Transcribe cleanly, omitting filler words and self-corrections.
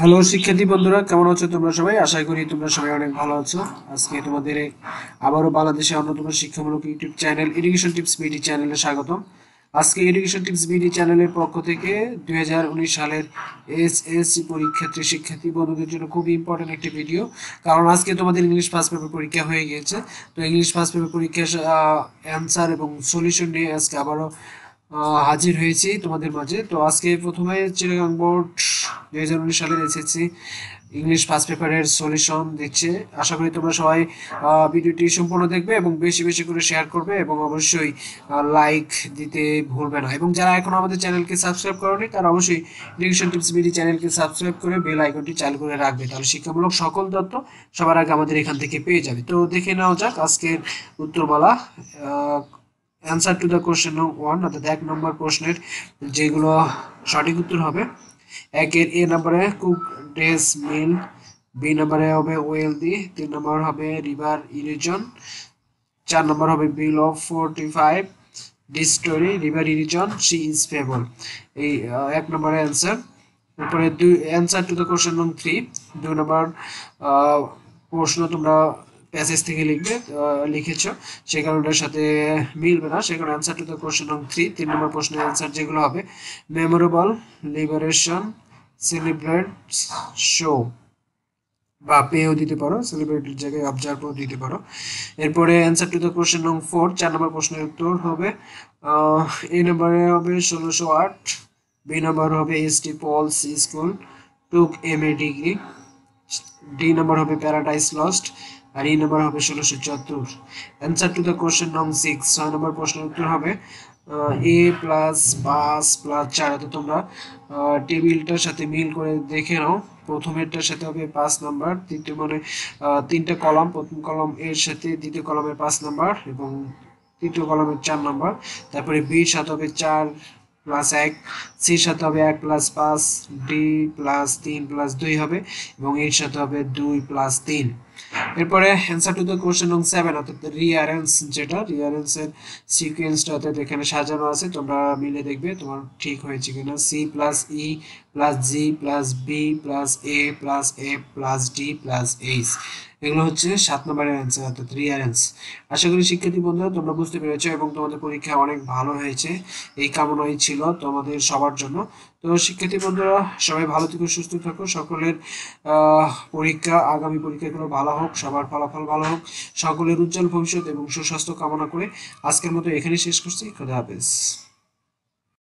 Hello শিক্ষার্থী বন্ধুরা, কেমন আছো তোমরা সবাই? আশা করি তোমরা সবাই অনেক ভালো আছো। আজকে তোমাদের আবারও বাংলাদেশের অন্যতম শিক্ষামূলক YouTube channel education tips BD চ্যানেলে স্বাগতম। আজকে এডুকেশন টিপস বিডি চ্যানেলের পক্ষ থেকে 2019 সালের এসএসসি পরীক্ষার্থী শিক্ষার্থী বন্ধুদের জন্য খুবই ইম্পর্টেন্ট একটি ভিডিও। কারণ আজকে তোমাদের ইংলিশ ফার্স্ট পেপার পরীক্ষা হয়ে গিয়েছে। তো ইংলিশ ফার্স্ট পেপার পরীক্ষার অ্যান্সার এবং সলিউশন নিয়ে আজকে আবারও হাজির হয়েছি তোমাদের মাঝে। তো আজকে প্রথমে চিটাগাং বোর্ড 2019 সালের এসএসসি ইংলিশ ফার্স্ট পেপারের সলিউশন দিচ্ছে। আশা করি তোমরা সবাই ভিডিওটি সম্পূর্ণ দেখবে এবং বেশি বেশি করে শেয়ার করবে এবং অবশ্যই লাইক দিতে ভুলবে না। এবং যারা এখন আমাদের চ্যানেলকে সাবস্ক্রাইব করোনি তারা অবশ্যই এডুকেশন টিপস বিডি চ্যানেলকে সাবস্ক্রাইব করে বেল আইকনটি চালু করে রাখবে, তাহলে শিক্ষামূলক সকল তথ্য সবার আগে আমাদের এখান থেকে পেয়ে যাবে। তো দেখে নেওয়া যাক আজকের উত্তরমালা। অ্যান্সার টু দ্য কোশ্চেন নং 1, অর্থাৎ 1 নম্বর প্রশ্নের যেগুলো সঠিক উত্তর হবে। একের এ নম্বরে কুক ড্রেস মিল, বি নম্বরে হবে ওয়েলদি, 3 নম্বর হবে রিভার ইরিজন, 4 নম্বর হবে bill of 45, D story river ইরিজন, সি ইজ ফেবল। এই 1 নম্বরের অ্যান্সার। তারপরে অ্যান্সার টু দ্য কোশ্চেন নং 3, 2 নম্বর প্রশ্ন তোমরা প্যাসেজ থেকে লিখেছো, সেই কারণের সাথে মিলবে না, সেই কারণে অ্যান্সার টু দ্য কোশ্চেন নং 3, 3 নম্বর প্রশ্নের অ্যান্সার যেগুলো হবে মেমোরেবল, লিবারেশন, সেলিব্রেট, শো বা পেও দিতে পারো, সেলিব্রেটের জায়গায় অবজার্ভও দিতে পারো। এরপরে অ্যান্সার টু দ্য কোশ্চেন নং 4, 4 নম্বর প্রশ্নের উত্তর হবে এ নম্বরে হবে 1608, বি নম্বর হবে এসটি পলস স্কুল টুক এমএ ডিগ্রি, ডি নম্বর হবে প্যারাডাইস লস্ট, আর ই নম্বর হবে 1674। অ্যান্সার টু দ্য কোশ্চেন নং 6, 6 নম্বর প্রশ্নের উত্তর হবে এ প্লাস 5 প্লাস 4। তো তোমরা টেবিলটার সাথে মিল করে দেখে নাও। প্রথমেরটার সাথে হবে 5 নাম্বার, দ্বিতীয় মানে 3টা কলাম, প্রথম কলাম এর সাথে দ্বিতীয় কলামের 5 নাম্বার এবং তৃতীয় কলামের 4 নাম্বার। তারপরে বির সাথে হবে 4 প্লাস 1, সির সাথে হবে 1 প্লাস 5, ডি প্লাস 3 প্লাস 2 হবে এবং এর সাথে হবে 2 প্লাস 3। এরপরে অ্যান্সার টু দ্য কোশ্চেন নং 7, অর্থাৎ রিঅ্যারেঞ্জ, যেটা রিঅ্যারেঞ্জের সিকোয়েন্সটা অর্থাৎ এখানে সাজানো আছে, তোমরা মিলে দেখবে তোমার ঠিক হয়েছে কিনা। C plus E plus G plus B plus A plus F plus D plus H, এগুলো হচ্ছে 7 নম্বরের অ্যান্সার, অর্থাৎ রিঅ্যারেঞ্জ। আশা করি শিক্ষার্থী বন্ধুরা তোমরা বুঝতে পেরেছো এবং তোমাদের পরীক্ষা অনেক ভালো হয়েছে, এই কামনাই ছিল তোমাদের সবার জন্য। তো শিক্ষার্থী বন্ধুরা সবাই ভালো থেকো, সুস্থ থাকো, সকলের পরীক্ষা আগামী পরীক্ষাগুলো ভালো হোক, সবার ফলাফল ভালো হোক, সকলের উজ্জ্বল ভবিষ্যৎ এবং সুস্বাস্থ্য কামনা করে আজকের মতো এখানেই শেষ করছি। খোদা হাফেজ।